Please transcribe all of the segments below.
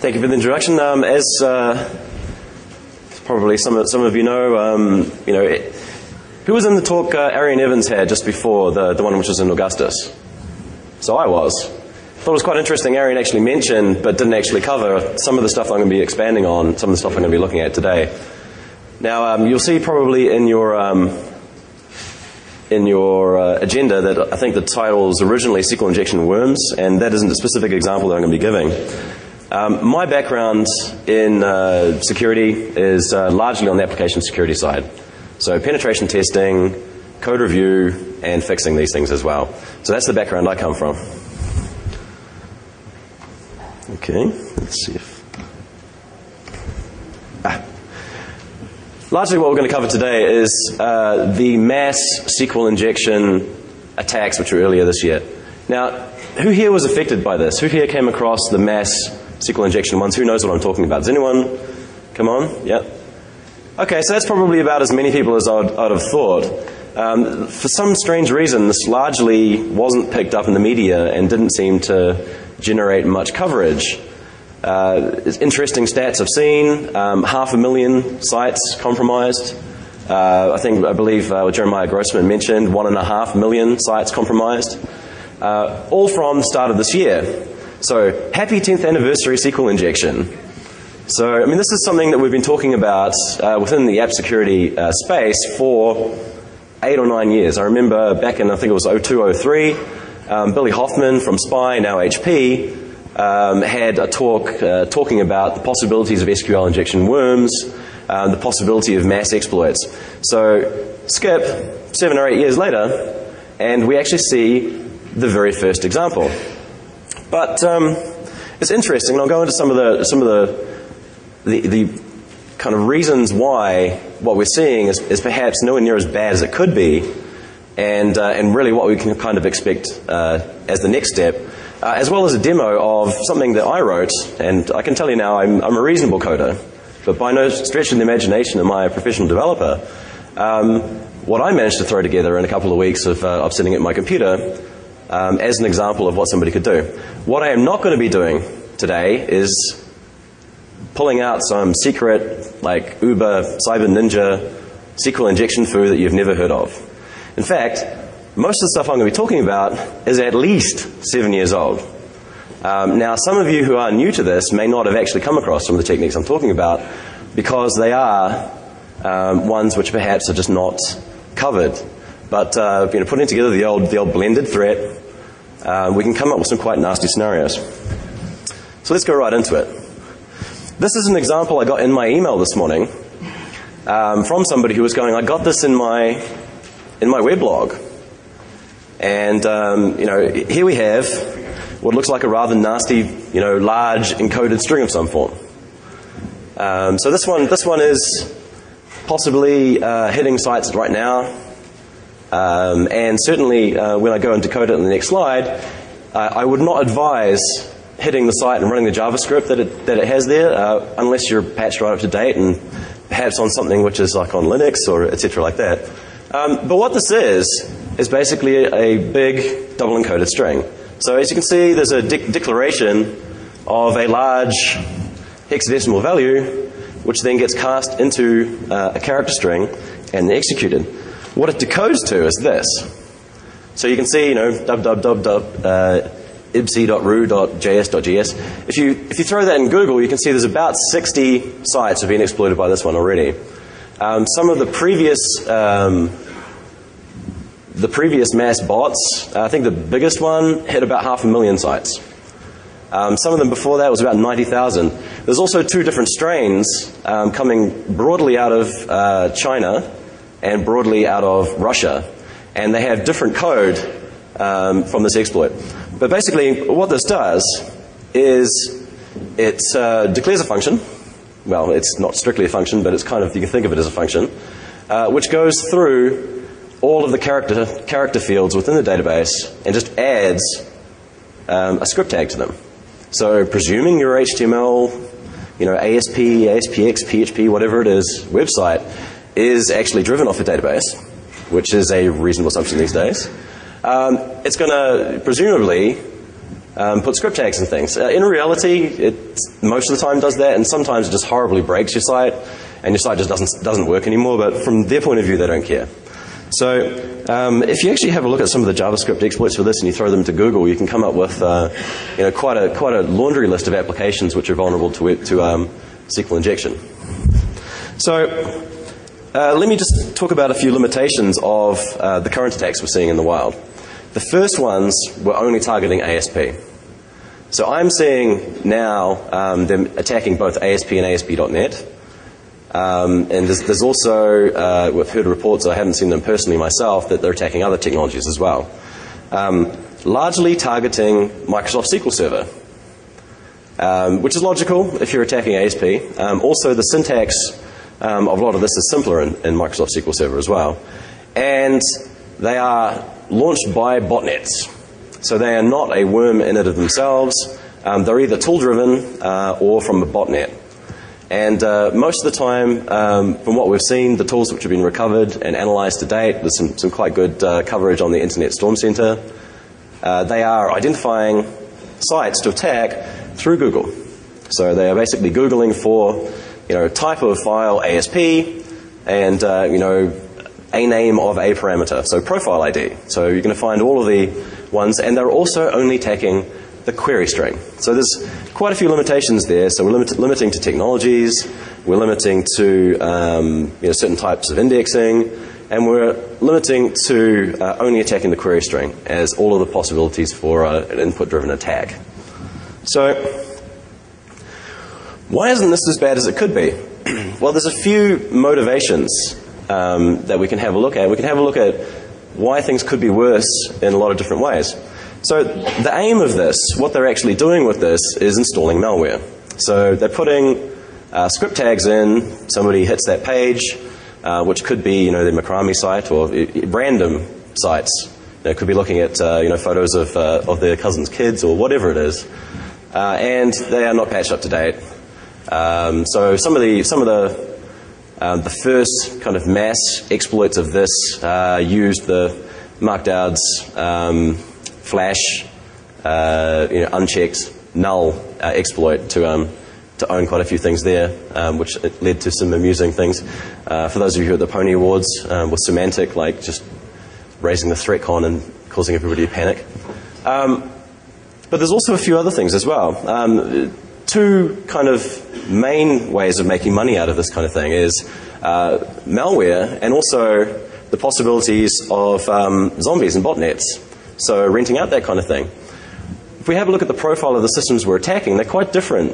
Thank you for the introduction. As probably some of you know, who was in the talk Arian Evans had just before, the one which was in Augustus? So I was. Thought it was quite interesting. Arian actually mentioned, but didn't actually cover some of the stuff I'm going to be expanding on, some of the stuff I'm going to be looking at today. Now, you'll see probably in your agenda that I think the title was originally SQL injection worms, and that isn't a specific example that I'm going to be giving. My background in security is largely on the application security side. So penetration testing, code review, and fixing these things as well. So that's the background I come from. Okay, let's see if... Largely what we're going to cover today is the mass SQL injection attacks which were earlier this year. Now, who here was affected by this? Who here came across the mass SQL injection ones? Who knows what I'm talking about? Does anyone? Come on? Yep. Okay, so that's probably about as many people as I'd have thought. For some strange reason, this largely wasn't picked up in the media and didn't seem to generate much coverage. Interesting stats I've seen, 500,000 sites compromised. I believe Jeremiah Grossman mentioned 1.5 million sites compromised. All from the start of this year. So, happy 10th anniversary SQL injection. So, I mean, this is something that we've been talking about within the app security space for 8 or 9 years. I remember back in, I think it was 02, 03, Billy Hoffman from SPY, now HP, had a talk talking about the possibilities of SQL injection worms, the possibility of mass exploits. So, skip 7 or 8 years later, and we actually see the very first example. But it's interesting, and I'll go into some of the kind of reasons why what we're seeing is perhaps nowhere near as bad as it could be, and really what we can kind of expect as the next step, as well as a demo of something that I wrote. And I can tell you now, I'm a reasonable coder, but by no stretch of the imagination am I a professional developer. What I managed to throw together in a couple of weeks of sitting at my computer as an example of what somebody could do. What I am not going to be doing today is pulling out some secret, like Uber, Cyber Ninja, SQL injection foo that you've never heard of. In fact, most of the stuff I'm going to be talking about is at least 7 years old. Now, some of you who are new to this may not have actually come across some of the techniques I'm talking about because they are ones which perhaps are just not covered. But putting together the old blended threat, we can come up with some quite nasty scenarios. So let's go right into it. This is an example I got in my email this morning from somebody who was going, I got this in my weblog. And, here we have what looks like a rather nasty, large encoded string of some form. So this one is possibly hitting sites right now. And certainly when I go and decode it in the next slide, I would not advise hitting the site and running the JavaScript that it has there unless you're patched right up to date and perhaps on something which is like on Linux or etc. like that. But what this is basically a big double encoded string. So as you can see, there's a declaration of a large hexadecimal value which then gets cast into a character string and executed. What it decodes to is this. So you can see, ibc.ru.js.gs. If you throw that in Google, you can see there's about 60 sites have been exploited by this one already. Some of the previous mass bots, I think the biggest one hit about 500,000 sites. Some of them before that was about 90,000. There's also 2 different strains coming broadly out of China and broadly out of Russia. And they have different code from this exploit. But basically, what this does is it declares a function. Well, it's not strictly a function, but it's kind of, you can think of it as a function, which goes through all of the character fields within the database and just adds a script tag to them. So presuming your HTML, ASP, ASPX, PHP, whatever it is, website is actually driven off a database, which is a reasonable assumption these days, it's going to presumably put script tags and things. In reality, it most of the time does that, and sometimes it just horribly breaks your site, and your site just doesn't work anymore, but from their point of view, they don't care. So if you actually have a look at some of the JavaScript exploits for this and you throw them to Google, you can come up with quite a laundry list of applications which are vulnerable to SQL injection. So let me just talk about a few limitations of the current attacks we're seeing in the wild. The first ones were only targeting ASP. So I'm seeing now them attacking both ASP and ASP.NET. And there's also, we've heard reports, I haven't seen them personally myself, that they're attacking other technologies as well. Largely targeting Microsoft SQL Server, which is logical if you're attacking ASP. Also, the syntax of a lot of this is simpler in Microsoft SQL Server as well. And they are launched by botnets. So they are not a worm in and of themselves. They're either tool-driven or from a botnet. And most of the time, from what we've seen, the tools which have been recovered and analyzed to date, there's some quite good coverage on the Internet Storm Center. They are identifying sites to attack through Google. So they are basically Googling for, type of file ASP and, a name of a parameter, so profile ID. So you're going to find all of the ones, and they're also only attacking the query string. So there's quite a few limitations there. So we're limiting to technologies, we're limiting to certain types of indexing, and we're limiting to only attacking the query string as all of the possibilities for an input-driven attack. So why isn't this as bad as it could be? Well, there's a few motivations that we can have a look at. We can have a look at why things could be worse in a lot of different ways. So the aim of this, what they're actually doing with this, is installing malware. So they're putting script tags in, somebody hits that page, which could be their Macrame site or random sites. They could be looking at photos of their cousin's kids or whatever it is, and they are not patched up to date. So some of the first kind of mass exploits of this used the Markdown's flash, unchecked null exploit to own quite a few things there, which led to some amusing things. For those of you who are at the Pony Awards, with semantic, like just raising the threat con and causing everybody to panic. But there's also a few other things as well. Two kind of main ways of making money out of this kind of thing is malware and also the possibilities of zombies and botnets. So renting out that kind of thing. If we have a look at the profile of the systems we're attacking, they're quite different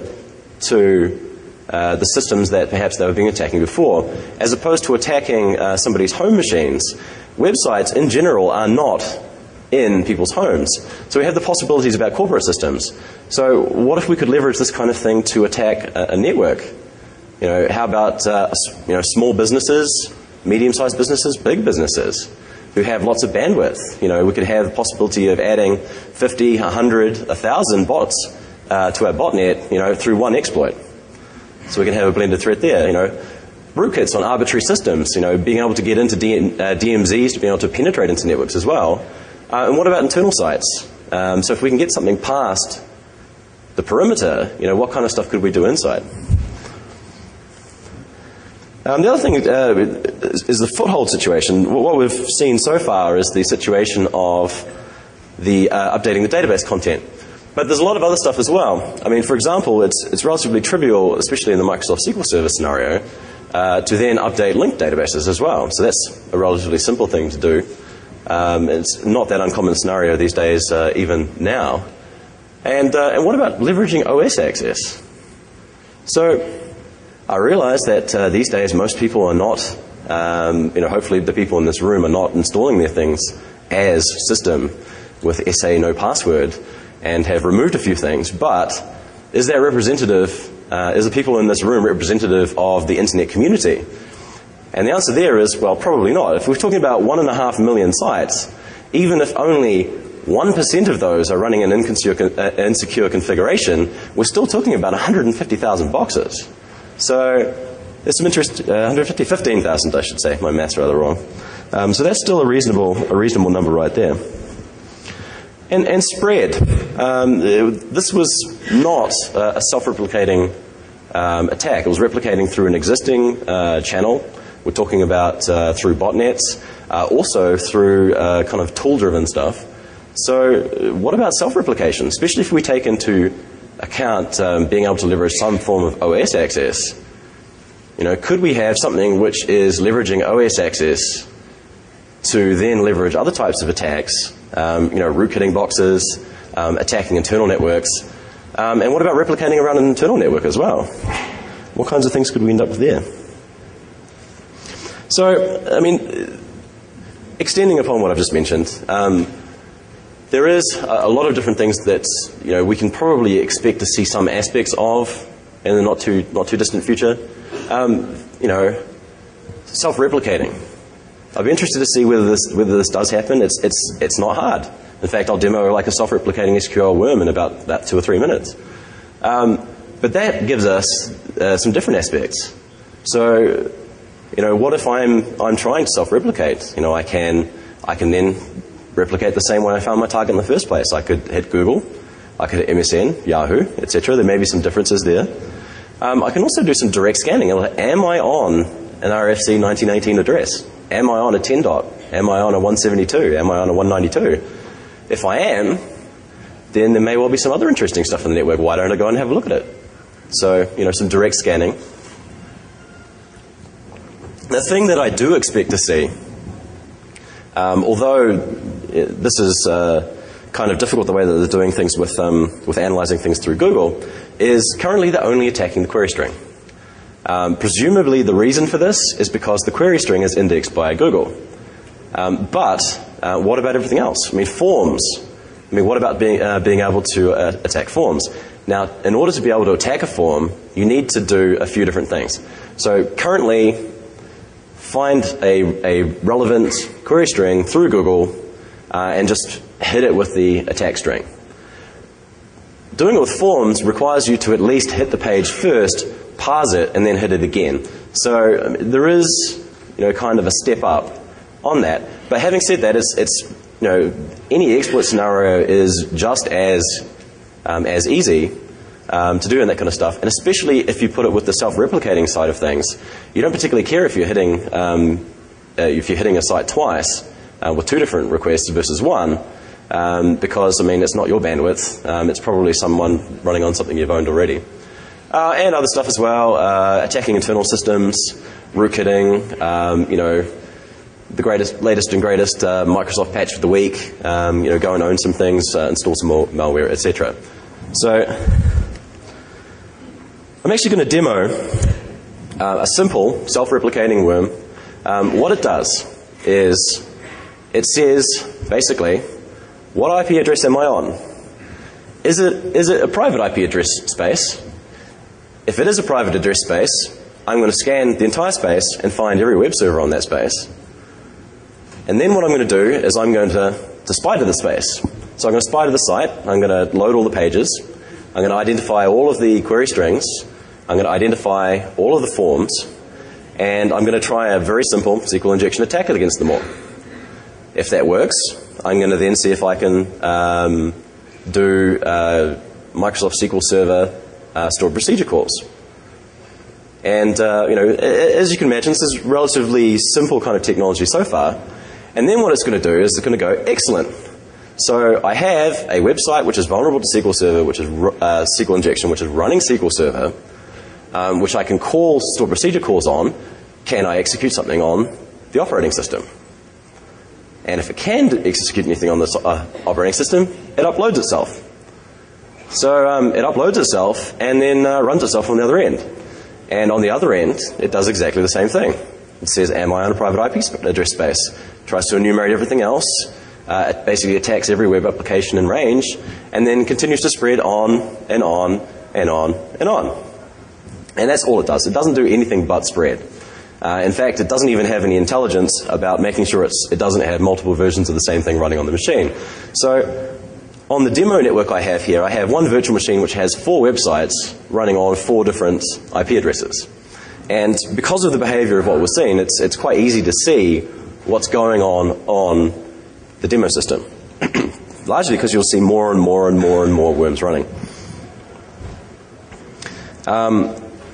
to the systems that perhaps they were being attacking before. As opposed to attacking somebody's home machines, websites in general are not in people's homes. So we have the possibilities about corporate systems. So what if we could leverage this kind of thing to attack a network? How about small businesses, medium-sized businesses, big businesses who have lots of bandwidth? We could have the possibility of adding 50, 100, 1,000 bots to our botnet, through one exploit. So we can have a blended threat there. Rootkits on arbitrary systems, being able to get into DMZs to be able to penetrate into networks as well. And what about internal sites? So if we can get something past the perimeter, what kind of stuff could we do inside? The other thing is the foothold situation. What we've seen so far is the situation of the updating the database content. But there's a lot of other stuff as well. I mean, for example, it's relatively trivial, especially in the Microsoft SQL Server scenario, to then update linked databases as well. So that's a relatively simple thing to do. It's not that uncommon scenario these days, even now. And what about leveraging OS access? So I realize that these days most people are not, hopefully the people in this room are not installing their things as system with SA no password and have removed a few things. But is that representative, is the people in this room representative of the internet community? And the answer there is, well, probably not. If we're talking about 1.5 million sites, even if only 1% of those are running an insecure configuration, we're still talking about 150,000 boxes. So there's some interest, 15,000 I should say, my math's rather wrong. So that's still a reasonable number right there. And spread. This was not a self-replicating attack. It was replicating through an existing channel. We're talking about through botnets, also through kind of tool-driven stuff. So what about self-replication, especially if we take into account being able to leverage some form of OS access? You know, could we have something which is leveraging OS access to then leverage other types of attacks, you know, rootkitting boxes, attacking internal networks, and what about replicating around an internal network as well? What kinds of things could we end up with there? So, I mean, extending upon what I've just mentioned, there is a lot of different things that, you know, we can probably expect to see some aspects of in the not too distant future. You know, self-replicating. I'd be interested to see whether this does happen. It's not hard. In fact, I'll demo like a self-replicating SQL worm in about 2 or 3 minutes. But that gives us some different aspects. So, you know, what if I'm trying to self-replicate? You know, I can then replicate the same way I found my target in the first place. I could hit Google, I could hit MSN, Yahoo, etc. There may be some differences there. I can also do some direct scanning. Am I on an RFC 1918 address? Am I on a 10 dot? Am I on a 172? Am I on a 192? If I am, then there may well be some other interesting stuff in the network. Why don't I go and have a look at it? So, you know, some direct scanning. The thing that I do expect to see, although this is kind of difficult the way that they're doing things with analyzing things through Google, is currently they're only attacking the query string. Presumably the reason for this is because the query string is indexed by Google. But what about everything else? I mean, forms. I mean, what about being able to attack forms? Now, in order to be able to attack a form, you need to do a few different things. So currently, find a relevant query string through Google and just hit it with the attack string. Doing it with forms requires you to at least hit the page first, parse it, and then hit it again. So there is, you know, kind of a step up on that. But having said that, it's you know, any exploit scenario is just as easy to do and that kind of stuff. And especially if you put it with the self-replicating side of things, you don't particularly care if you're hitting a site twice with 2 different requests versus 1. Because, I mean, it's not your bandwidth. It's probably someone running on something you've owned already. And other stuff as well, attacking internal systems, rootkitting, you know, the latest and greatest Microsoft patch of the week, you know, go and own some things, install some more malware, etc. So, I'm actually going to demo a simple self-replicating worm. What it does is it says, basically, what IP address am I on? Is it a private IP address space? If it is a private address space, I'm going to scan the entire space and find every web server on that space. And then what I'm going to do is I'm going to spider the space. So I'm going to spider the site, I'm going to load all the pages, I'm going to identify all of the query strings, I'm going to identify all of the forms, and I'm going to try a very simple SQL injection attack against them all. If that works, I'm going to then see if I can do Microsoft SQL Server stored procedure calls. And you know, as you can imagine, this is relatively simple kind of technology so far. And then what it's going to do is it's going to go, excellent. So I have a website which is vulnerable to SQL Server, which is SQL injection, which is running SQL Server, which I can call stored procedure calls on. Can I execute something on the operating system? And if it can execute anything on the operating system, it uploads itself. So it uploads itself and then runs itself on the other end. And on the other end, it does exactly the same thing. It says, am I on a private IP address space? Tries to enumerate everything else. It basically attacks every web application in range, and then continues to spread on and on and on and on. And that's all it does. It doesn't do anything but spread. In fact, it doesn't even have any intelligence about making sure it doesn't have multiple versions of the same thing running on the machine. So on the demo network I have here, I have one virtual machine which has 4 websites running on 4 different IP addresses. And because of the behavior of what we're seeing, it's quite easy to see what's going on the demo system. largely because you'll see more and more and more and more worms running.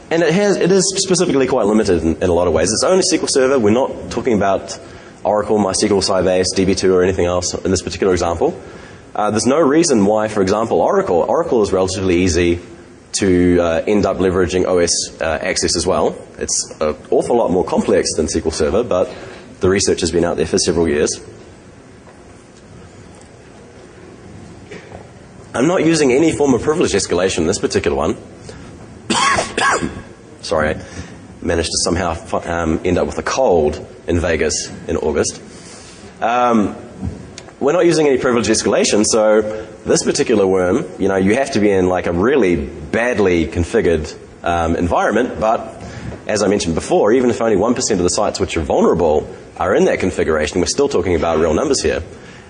And it is specifically quite limited in a lot of ways. It's only SQL Server. We're not talking about Oracle, MySQL, Sybase, DB2, or anything else in this particular example. There's no reason why, for example, Oracle is relatively easy to end up leveraging OS access as well. It's an awful lot more complex than SQL Server, but the research has been out there for several years. I'm not using any form of privilege escalation in this particular one. Sorry, I managed to somehow end up with a cold in Vegas in August. We're not using any privilege escalation, so this particular worm, you know, you have to be in like a really badly configured environment, but as I mentioned before, even if only 1% of the sites which are vulnerable are in that configuration, we're still talking about real numbers here.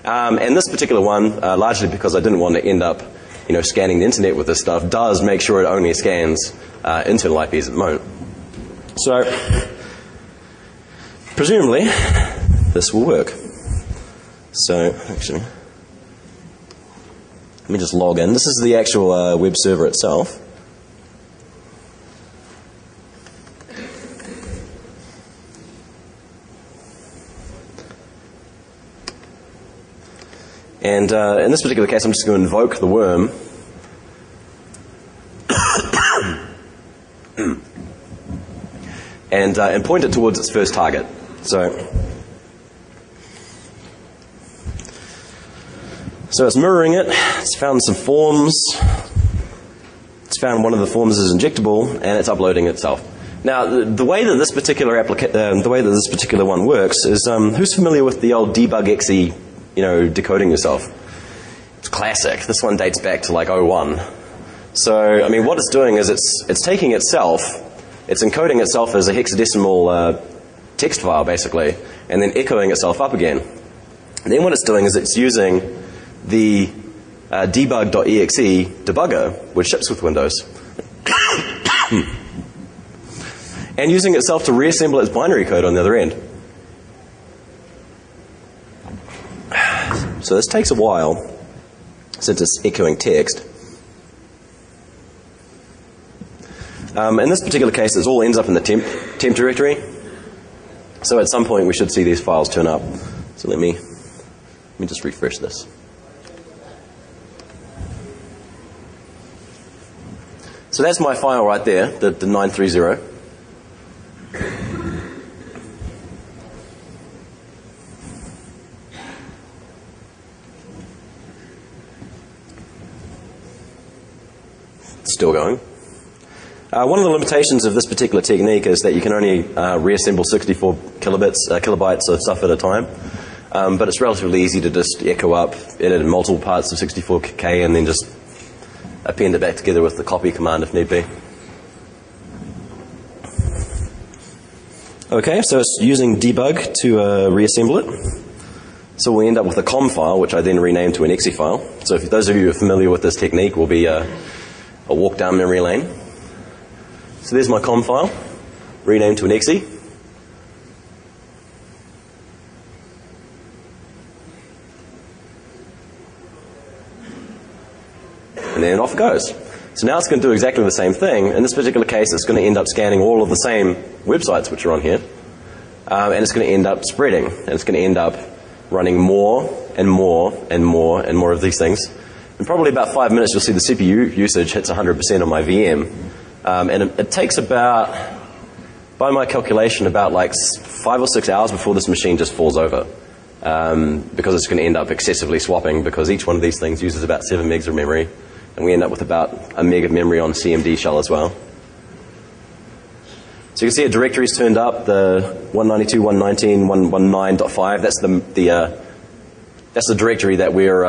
And this particular one, largely because I didn't want to end up, you know, scanning the internet with this stuff, does make sure it only scans internal IPs at the moment. So, presumably, this will work. So, actually, let me just log in. This is the actual web server itself. And in this particular case, I'm just going to invoke the worm. And point it towards its first target. So it's mirroring it. It's found some forms. It's found one of the forms is injectable, and it's uploading itself. Now, the way that this particular one works is, who's familiar with the old debug.exe, you know, decoding yourself? It's classic. This one dates back to like 01. So, I mean, what it's doing is it's taking itself, it's encoding itself as a hexadecimal text file, basically, and then echoing itself up again. And then what it's doing is it's using the debug.exe debugger, which ships with Windows, and using itself to reassemble its binary code on the other end. So this takes a while, since it's echoing text. In this particular case, it all ends up in the temp directory. So at some point, we should see these files turn up. So let me just refresh this. So that's my file right there, the 930. It's still going. One of the limitations of this particular technique is that you can only reassemble 64 kilobytes of stuff at a time. But it's relatively easy to just echo up, edit in multiple parts of 64K, and then just append it back together with the copy command if need be. Okay, so it's using debug to reassemble it. So we end up with a COM file, which I then rename to an exe file. So if those of you who are familiar with this technique, will be a walk down memory lane. So there's my COM file, renamed to an exe. And then off it goes. So now it's going to do exactly the same thing. In this particular case, it's going to end up scanning all of the same websites which are on here. And it's going to end up spreading. And it's going to end up running more and more and more and more of these things. In probably about 5 minutes, you'll see the CPU usage hits 100% on my VM. And it takes about, by my calculation, about like 5 or 6 hours before this machine just falls over. Because it's going to end up excessively swapping, because each one of these things uses about 7 megs of memory. And we end up with about a meg of memory on CMD shell as well. So you can see a directory's turned up, the 192.119.119.5. That's the directory that we're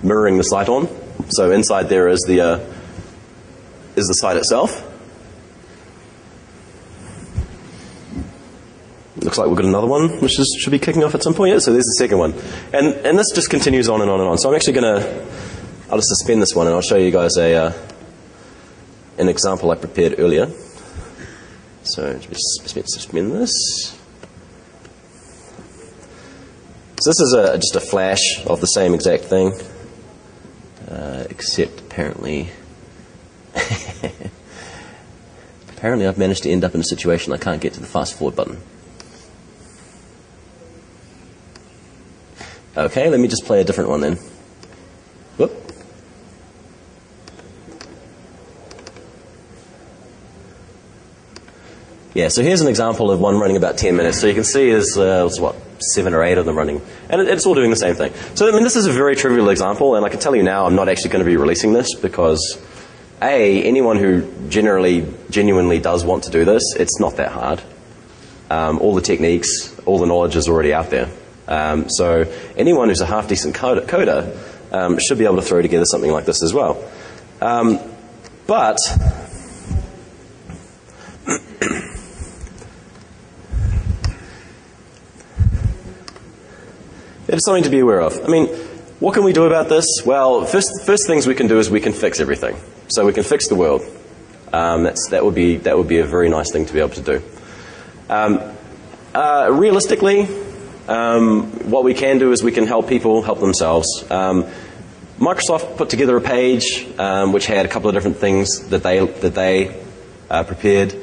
mirroring the site on. So inside there is the site itself. Looks like we've got another one, which should be kicking off at some point. Yeah, so there's the second one. And this just continues on and on and on. So I'm actually I'll just suspend this one, and I'll show you guys an example I prepared earlier. So just suspend this. So this is just a flash of the same exact thing, except apparently, apparently I've managed to end up in a situation I can't get to the fast forward button. Okay, let me just play a different one then. Whoop. Yeah, so here's an example of one running about 10 minutes. So you can see there's, what, 7 or 8 of them running. And it's all doing the same thing. So, I mean, this is a very trivial example, and I can tell you now I'm not actually going to be releasing this because, A, anyone who genuinely does want to do this, it's not that hard. All the techniques, all the knowledge is already out there. So anyone who's a half-decent coder should be able to throw together something like this as well. But it's something to be aware of. I mean, what can we do about this? Well, first things we can do is we can fix everything. So we can fix the world. That would be a very nice thing to be able to do. Realistically, what we can do is we can help people help themselves. Microsoft put together a page which had a couple of different things that they prepared.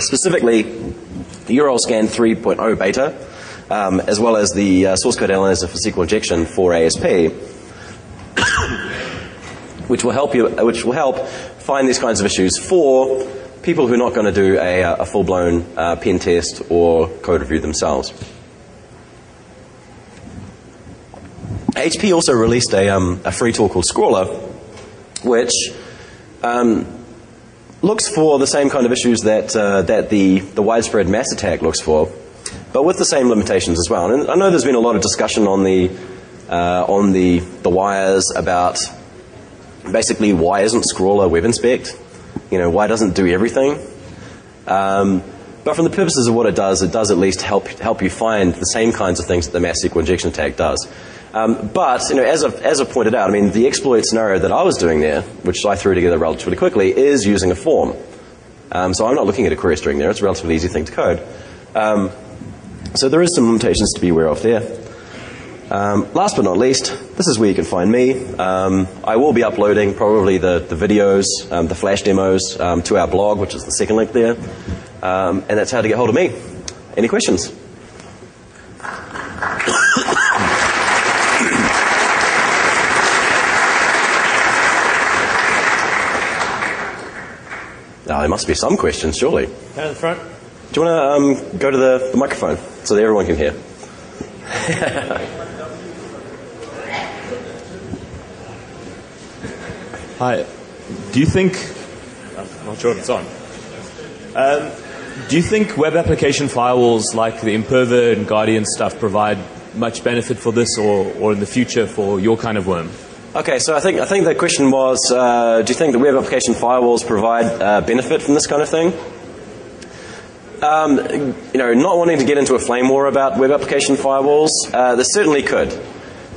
Specifically, the URL scan 3.0 beta, as well as the source code analyzer for SQL injection for ASP, which will help find these kinds of issues for people who are not going to do a full-blown pen test or code review themselves. HP also released a free tool called Scrawler, which looks for the same kind of issues that the widespread mass attack looks for, but with the same limitations as well. And I know there's been a lot of discussion on the wires about basically why isn't Scrawler web inspect? You know, why doesn't it do everything? But from the purposes of what it does at least help you find the same kinds of things that the mass SQL injection attack does. But you know, as I've pointed out, I mean, the exploit scenario that I was doing there, which I threw together relatively quickly, is using a form. So I'm not looking at a query string there. It's a relatively easy thing to code. So there is some limitations to be aware of there. Last but not least, this is where you can find me. I will be uploading probably the videos, the flash demos to our blog, which is the second link there. And that's how to get hold of me. Any questions? There must be some questions, surely. Down in the front. Do you want to go to the microphone so that everyone can hear? Hi. Do you think... I'm not sure if it's on. Do you think web application firewalls like the Imperva and Guardian stuff provide much benefit for this or in the future for your kind of worm? Okay, so I think the question was, do you think that web application firewalls provide benefit from this kind of thing? You know, not wanting to get into a flame war about web application firewalls, they certainly could.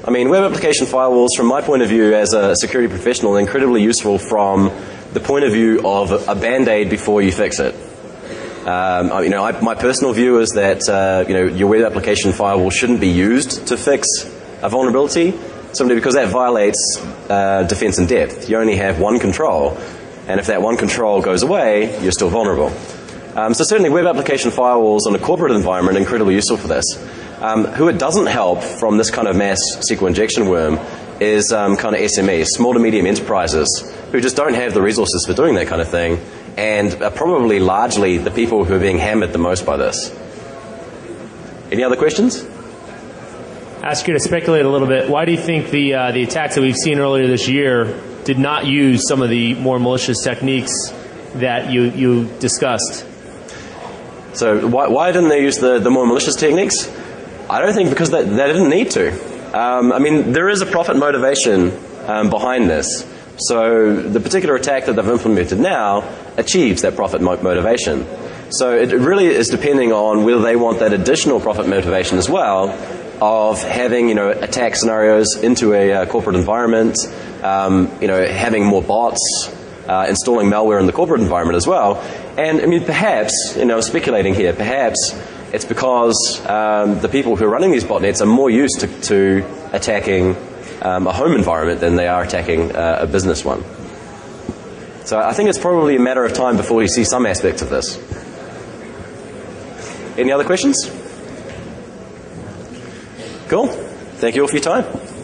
I mean, web application firewalls, from my point of view as a security professional, are incredibly useful from the point of view of a band-aid before you fix it. You know, my personal view is that you know, your web application firewall shouldn't be used to fix a vulnerability, simply because that violates defense in depth. You only have one control, and if that one control goes away, you're still vulnerable. So certainly web application firewalls in a corporate environment are incredibly useful for this. Who it doesn't help from this kind of mass SQL injection worm is kind of SMEs, small to medium enterprises, who just don't have the resources for doing that kind of thing, and are probably largely the people who are being hammered the most by this. Any other questions? Ask you to speculate a little bit. Why do you think the attacks that we've seen earlier this year did not use some of the more malicious techniques that you discussed? So why didn't they use the more malicious techniques? I don't think because they didn't need to. I mean, there is a profit motivation behind this. So the particular attack that they've implemented now achieves that profit motivation. So it really is depending on whether they want that additional profit motivation as well of having, you know, attack scenarios into a corporate environment, you know, having more bots, installing malware in the corporate environment as well. And I mean, perhaps, you know, speculating here, perhaps it's because the people who are running these botnets are more used to attacking a home environment than they are attacking a business one. So I think it's probably a matter of time before we see some aspects of this. Any other questions? Cool. Thank you all for your time.